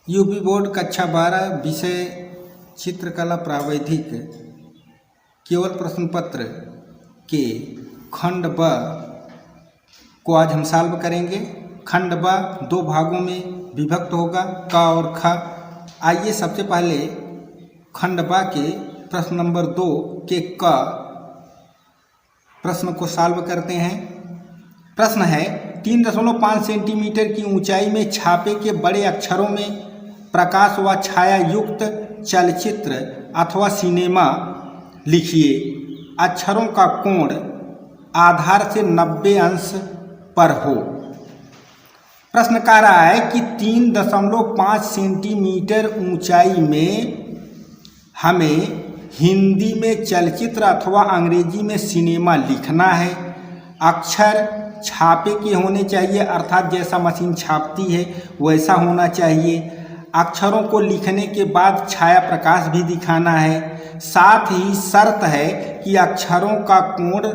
UP board कक्षा 12 विषय चित्रकला प्रावैधिक केवल प्रश्न पत्र के खंड ब को आज हम सॉल्व करेंगे। खंड ब दो भागों में विभक्त होगा, क और ख। आइए सबसे पहले खंड ब के प्रश्न नंबर 2 के क प्रश्न को सॉल्व करते हैं। प्रश्न है 3.5 सेंटीमीटर की ऊंचाई में छापे के बड़े अक्षरों में प्रकाश व छाया युक्त चलचित्र अथवा सिनेमा लिखिए। अक्षरों का कोण आधार से 90 अंश पर हो। प्रश्न कह रहा है कि 3.5 सेंटीमीटर ऊंचाई में हमें हिंदी में चलचित्र अथवा अंग्रेजी में सिनेमा लिखना है। अक्षर छापे के होने चाहिए, अर्थात जैसा मशीन छापती है वैसा होना चाहिए। अक्षरों को लिखने के बाद छाया प्रकाश भी दिखाना है। साथ ही शर्त है कि अक्षरों का कोण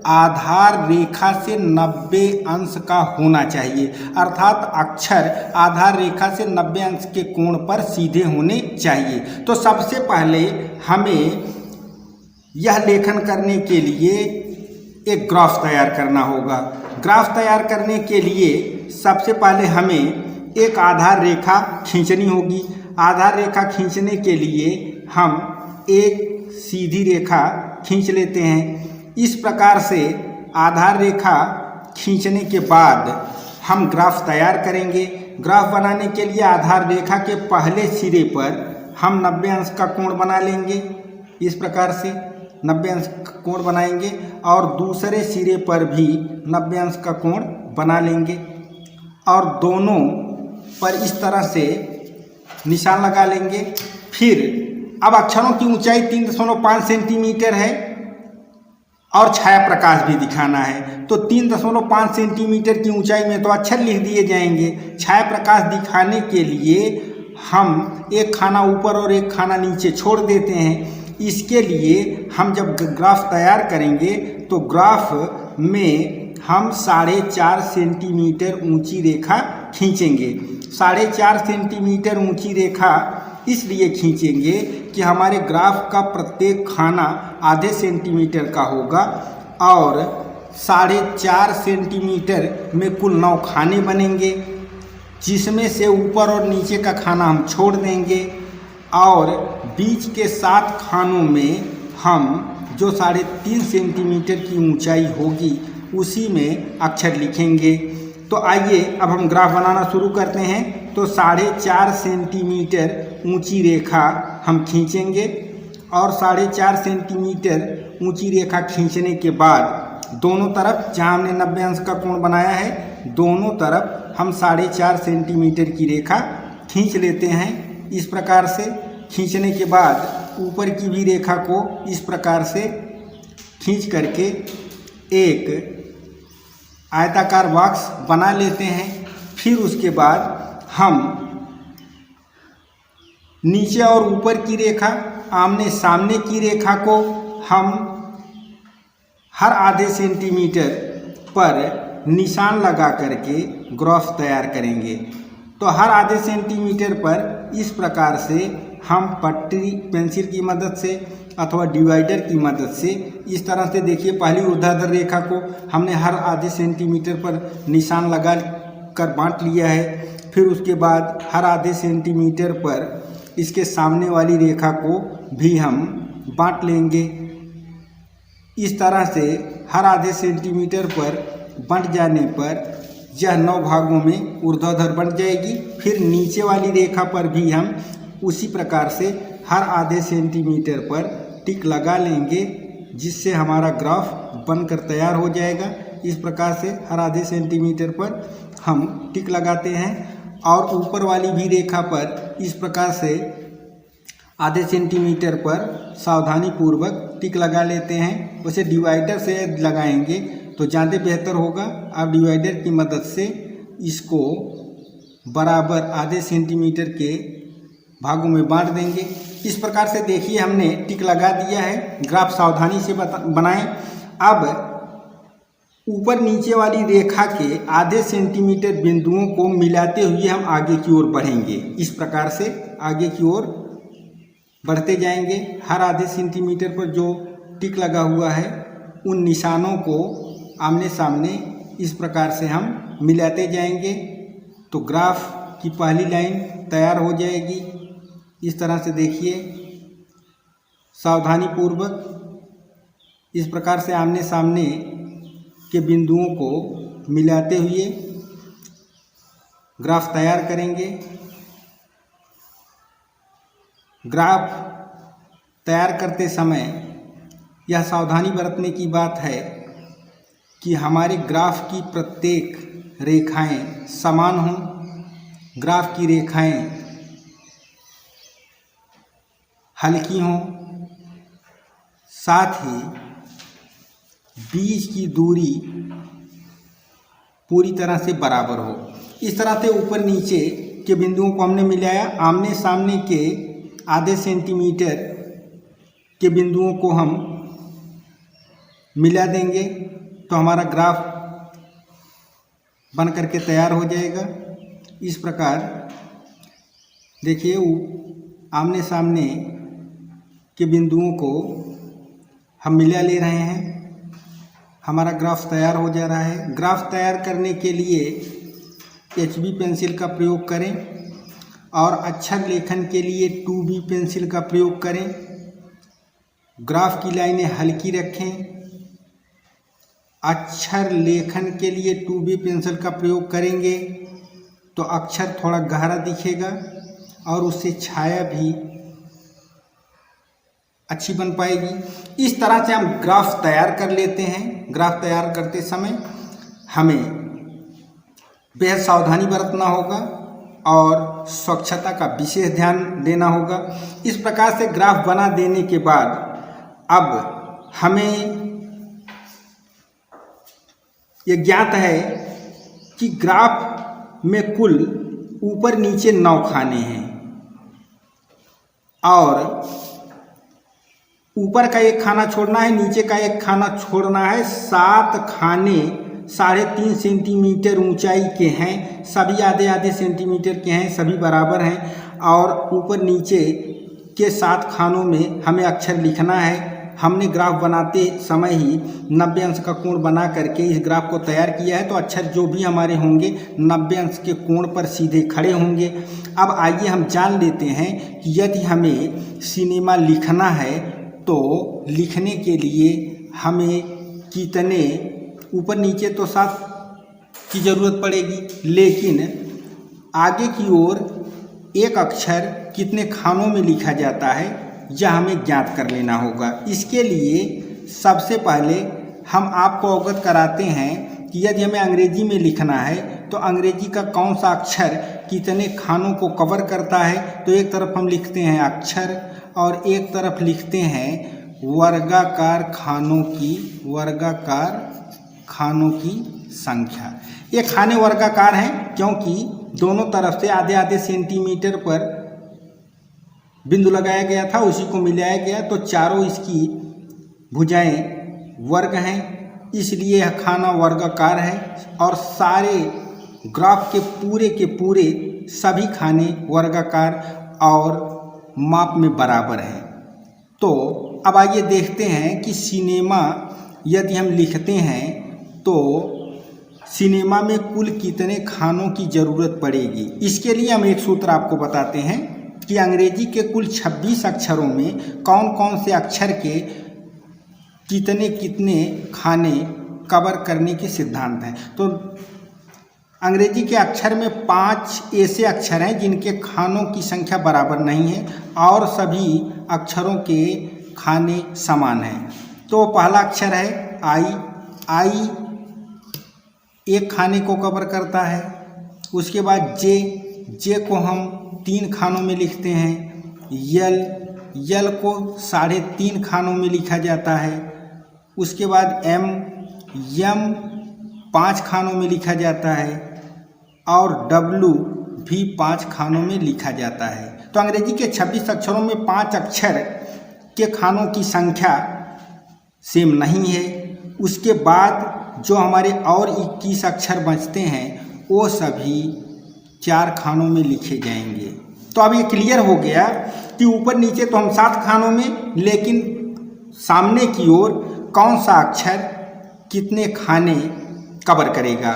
आधार रेखा से 90 अंश का होना चाहिए, अर्थात अक्षर आधार रेखा से 90 अंश के कोण पर सीधे होने चाहिए। तो सबसे पहले हमें यह लेखन करने के लिए एक ग्राफ तैयार करना होगा। ग्राफ तैयार करने के लिए सबसे पहले हमें एक आधार रेखा खींचनी होगी। आधार रेखा खींचने के लिए हम एक सीधी रेखा खींच लेते हैं। इस प्रकार से आधार रेखा खींचने के बाद हम ग्राफ तैयार करेंगे। ग्राफ बनाने के लिए आधार रेखा के पहले सिरे पर हम 90 अंश का कोण बना लेंगे। इस प्रकार से 90 अंश का कोण बनाएंगे और दूसरे सिरे पर भी 90 अंश का कोण बना लेंगे और दोनों पर इस तरह से निशान लगा लेंगे। फिर अब अक्षरों की ऊंचाई 3.5 सेंटीमीटर है और छाया प्रकाश भी दिखाना है, तो 3.5 सेंटीमीटर की ऊंचाई में तो अक्षर लिख दिए जाएंगे। छाया प्रकाश दिखाने के लिए हम एक खाना ऊपर और एक खाना नीचे छोड़ देते हैं। इसके लिए हम जब ग्राफ तैयार करेंगे तो ग्राफ में हम 4.5 सेंटीमीटर ऊंची रेखा खींचेंगे। 4.5 सेंटीमीटर ऊंची रेखा इसलिए खींचेंगे कि हमारे ग्राफ का प्रत्येक खाना आधे सेंटीमीटर का होगा और 4.5 सेंटीमीटर में कुल 9 खाने बनेंगे, जिसमें से ऊपर और नीचे का खाना हम छोड़ देंगे और बीच के 7 खानों में हम जो 3.5 सेंटीमीटर की ऊंचाई होगी उसी में अक्षर लिखेंगे। तो आइए अब हम ग्राफ बनाना शुरू करते हैं। तो 4.5 सेंटीमीटर ऊंची रेखा हम खींचेंगे और 4.5 सेंटीमीटर ऊंची रेखा खींचने के बाद दोनों तरफ, जहाँ हमने 90 अंश का कोण बनाया है, दोनों तरफ हम 4.5 सेंटीमीटर की रेखा खींच लेते हैं। इस प्रकार से खींचने के बाद ऊपर की भी रेखा को इस प्रकार से खींच करके एक आयताकार बॉक्स बना लेते हैं। फिर उसके बाद हम नीचे और ऊपर की रेखा, आमने सामने की रेखा को हम हर आधे सेंटीमीटर पर निशान लगा करके ग्राफ तैयार करेंगे। तो हर आधे सेंटीमीटर पर इस प्रकार से हम पट्टी पेंसिल की मदद से अथवा डिवाइडर की मदद से इस तरह से, देखिए, पहली ऊर्ध्वाधर रेखा को हमने हर आधे सेंटीमीटर पर निशान लगा कर बांट लिया है। फिर उसके बाद हर आधे सेंटीमीटर पर इसके सामने वाली रेखा को भी हम बांट लेंगे। इस तरह से हर आधे सेंटीमीटर पर बंट जाने पर यह 9 भागों में ऊर्ध्वाधर बन जाएगी। फिर नीचे वाली रेखा पर भी हम उसी प्रकार से हर आधे सेंटीमीटर पर टिक लगा लेंगे, जिससे हमारा ग्राफ बनकर तैयार हो जाएगा। इस प्रकार से हर आधे सेंटीमीटर पर हम टिक लगाते हैं और ऊपर वाली भी रेखा पर इस प्रकार से आधे सेंटीमीटर पर सावधानी पूर्वक टिक लगा लेते हैं। उसे डिवाइडर से लगाएंगे तो ज़्यादा बेहतर होगा। आप डिवाइडर की मदद से इसको बराबर आधे सेंटीमीटर के भागों में बांट देंगे। इस प्रकार से देखिए हमने टिक लगा दिया है। ग्राफ सावधानी से बनाएं। अब ऊपर नीचे वाली रेखा के आधे सेंटीमीटर बिंदुओं को मिलाते हुए हम आगे की ओर बढ़ेंगे। इस प्रकार से आगे की ओर बढ़ते जाएंगे। हर आधे सेंटीमीटर पर जो टिक लगा हुआ है उन निशानों को आमने सामने इस प्रकार से हम मिलाते जाएंगे तो ग्राफ की पहली लाइन तैयार हो जाएगी। इस तरह से देखिए, सावधानी पूर्वक इस प्रकार से आमने सामने के बिंदुओं को मिलाते हुए ग्राफ तैयार करेंगे। ग्राफ तैयार करते समय यह सावधानी बरतने की बात है कि हमारे ग्राफ की प्रत्येक रेखाएं समान हों। ग्राफ की रेखाएं हल्की हों, साथ ही बीच की दूरी पूरी तरह से बराबर हो। इस तरह से ऊपर नीचे के बिंदुओं को हमने मिलाया। आमने सामने के आधे सेंटीमीटर के बिंदुओं को हम मिला देंगे तो हमारा ग्राफ बन करके तैयार हो जाएगा। इस प्रकार देखिए, आमने सामने के बिंदुओं को हम मिला ले रहे हैं, हमारा ग्राफ तैयार हो जा रहा है। ग्राफ तैयार करने के लिए HB पेंसिल का प्रयोग करें और अक्षर लेखन के लिए 2B पेंसिल का प्रयोग करें। ग्राफ की लाइनें हल्की रखें। अक्षर लेखन के लिए 2B पेंसिल का प्रयोग करेंगे तो अक्षर थोड़ा गहरा दिखेगा और उससे छाया भी अच्छी बन पाएगी। इस तरह से हम ग्राफ तैयार कर लेते हैं। ग्राफ तैयार करते समय हमें बेहद सावधानी बरतना होगा और स्वच्छता का विशेष ध्यान देना होगा। इस प्रकार से ग्राफ बना देने के बाद अब हमें ये ज्ञात है कि ग्राफ में कुल ऊपर नीचे 9 खाने हैं और ऊपर का एक खाना छोड़ना है, नीचे का एक खाना छोड़ना है। 7 खाने 3.5 सेंटीमीटर ऊंचाई के हैं, सभी आधे आधे सेंटीमीटर के हैं, सभी बराबर हैं और ऊपर नीचे के 7 खानों में हमें अक्षर लिखना है। हमने ग्राफ बनाते समय ही 90 अंश का कोण बना करके इस ग्राफ को तैयार किया है तो अक्षर जो भी हमारे होंगे 90 अंश के कोण पर सीधे खड़े होंगे। अब आइए हम जान लेते हैं कि यदि हमें सिनेमा लिखना है तो लिखने के लिए हमें कितने ऊपर नीचे तो 7 की ज़रूरत पड़ेगी, लेकिन आगे की ओर एक अक्षर कितने खानों में लिखा जाता है यह हमें ज्ञात कर लेना होगा। इसके लिए सबसे पहले हम आपको अवगत कराते हैं कि यदि हमें अंग्रेजी में लिखना है तो अंग्रेजी का कौन सा अक्षर कितने खानों को कवर करता है। तो एक तरफ हम लिखते हैं अक्षर और एक तरफ लिखते हैं वर्गाकार खानों की संख्या। ये खाने वर्गाकार हैं क्योंकि दोनों तरफ से आधे आधे सेंटीमीटर पर बिंदु लगाया गया था, उसी को मिलाया गया तो चारों इसकी भुजाएं वर्ग हैं, इसलिए यह खाना वर्गाकार है और सारे ग्राफ के पूरे सभी खाने वर्गाकार और माप में बराबर हैं। तो अब आइए देखते हैं कि सिनेमा यदि हम लिखते हैं तो सिनेमा में कुल कितने खानों की ज़रूरत पड़ेगी। इसके लिए हम एक सूत्र आपको बताते हैं कि अंग्रेजी के कुल 26 अक्षरों में कौन कौन से अक्षर के कितने कितने खाने कवर करने के सिद्धांत हैं। तो अंग्रेजी के अक्षर में 5 ऐसे अक्षर हैं जिनके खानों की संख्या बराबर नहीं है और सभी अक्षरों के खाने समान हैं। तो पहला अक्षर है आई एक खाने को कवर करता है। उसके बाद जे को हम 3 खानों में लिखते हैं। यल को 3.5 खानों में लिखा जाता है। उसके बाद एम 5 खानों में लिखा जाता है और डब्लू भी 5 खानों में लिखा जाता है। तो अंग्रेजी के 26 अक्षरों में 5 अक्षर के खानों की संख्या सेम नहीं है। उसके बाद जो हमारे और 21 अक्षर बचते हैं वो सभी 4 खानों में लिखे जाएंगे। तो अब ये क्लियर हो गया कि ऊपर नीचे तो हम 7 खानों में, लेकिन सामने की ओर कौन सा अक्षर कितने खाने कवर करेगा।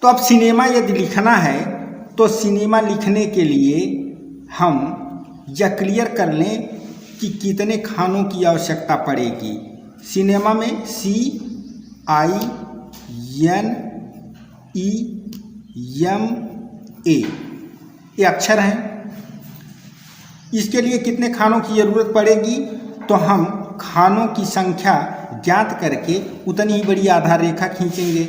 तो अब सिनेमा यदि लिखना है तो सिनेमा लिखने के लिए हम यह क्लियर कर लें कि कितने खानों की आवश्यकता पड़ेगी। सिनेमा में CINEMA ये अक्षर हैं। इसके लिए कितने खानों की ज़रूरत पड़ेगी, तो हम खानों की संख्या ज्ञात करके उतनी ही बड़ी आधार रेखा खींचेंगे।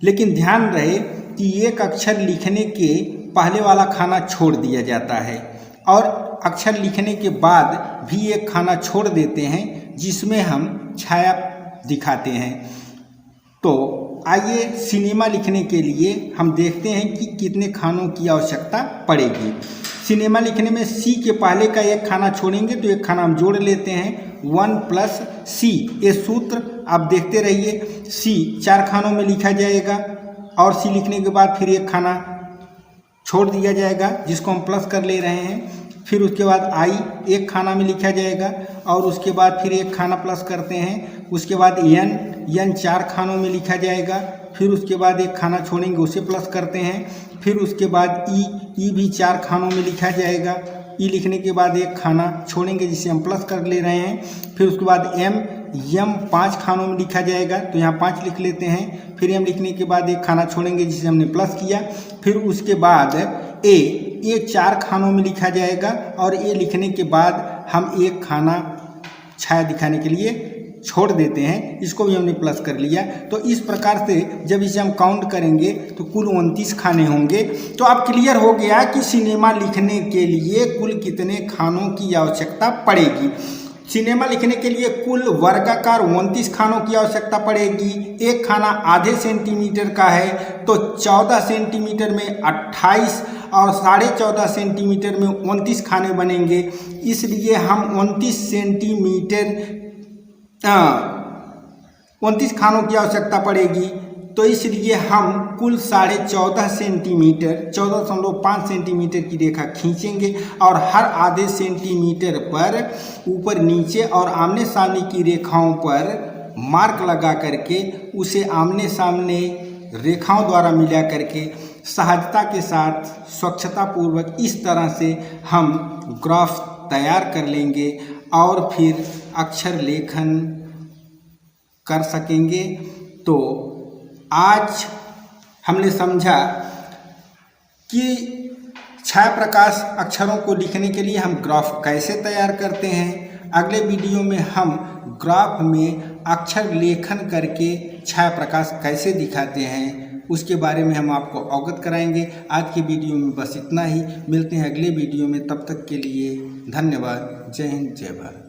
लेकिन ध्यान रहे कि एक अक्षर लिखने के पहले वाला खाना छोड़ दिया जाता है और अक्षर लिखने के बाद भी एक खाना छोड़ देते हैं जिसमें हम छाया दिखाते हैं। तो आइए सिनेमा लिखने के लिए हम देखते हैं कि कितने खानों की आवश्यकता पड़ेगी। सिनेमा लिखने में C के पहले का एक खाना छोड़ेंगे तो एक खाना हम जोड़ लेते हैं 1+C। ये सूत्र आप देखते रहिए। C 4 खानों में लिखा जाएगा और C लिखने के बाद फिर एक खाना छोड़ दिया जाएगा जिसको हम प्लस कर ले रहे हैं। फिर उसके बाद I एक खाना में लिखा जाएगा और उसके बाद फिर एक खाना प्लस करते हैं। उसके बाद N 4 खानों में लिखा जाएगा। फिर उसके बाद एक खाना छोड़ेंगे उसे प्लस करते हैं। फिर उसके बाद E भी 4 खानों में लिखा जाएगा। E लिखने के बाद एक खाना छोड़ेंगे जिसे हम प्लस कर ले रहे हैं। फिर उसके बाद M 5 खानों में लिखा जाएगा तो यहाँ 5 लिख लेते हैं। फिर M लिखने के बाद एक खाना छोड़ेंगे जिसे हमने प्लस किया। फिर उसके बाद A 4 खानों में लिखा जाएगा और A लिखने के बाद हम एक खाना छाया दिखाने के लिए छोड़ देते हैं, इसको भी हमने प्लस कर लिया। तो इस प्रकार से जब इसे हम काउंट करेंगे तो कुल 29 खाने होंगे। तो अब क्लियर हो गया कि सिनेमा लिखने के लिए कुल कितने खानों की आवश्यकता पड़ेगी। सिनेमा लिखने के लिए कुल वर्गाकार 29 खानों की आवश्यकता पड़ेगी। एक खाना आधे सेंटीमीटर का है तो 14 सेंटीमीटर में 28 और 14.5 सेंटीमीटर में 29 खाने बनेंगे। इसलिए हम 29 खानों की आवश्यकता पड़ेगी। तो इसलिए हम कुल 14.5 सेंटीमीटर 14.5 सेंटीमीटर की रेखा खींचेंगे और हर आधे सेंटीमीटर पर ऊपर नीचे और आमने सामने की रेखाओं पर मार्क लगा करके उसे आमने सामने रेखाओं द्वारा मिला करके सहजता के साथ स्वच्छता पूर्वक इस तरह से हम ग्राफ तैयार कर लेंगे और फिर अक्षर लेखन कर सकेंगे। तो आज हमने समझा कि छाया प्रकाश अक्षरों को लिखने के लिए हम ग्राफ कैसे तैयार करते हैं। अगले वीडियो में हम ग्राफ में अक्षर लेखन करके छाया प्रकाश कैसे दिखाते हैं उसके बारे में हम आपको अवगत कराएंगे। आज की वीडियो में बस इतना ही। मिलते हैं अगले वीडियो में, तब तक के लिए धन्यवाद। जय हिंद, जय भारत।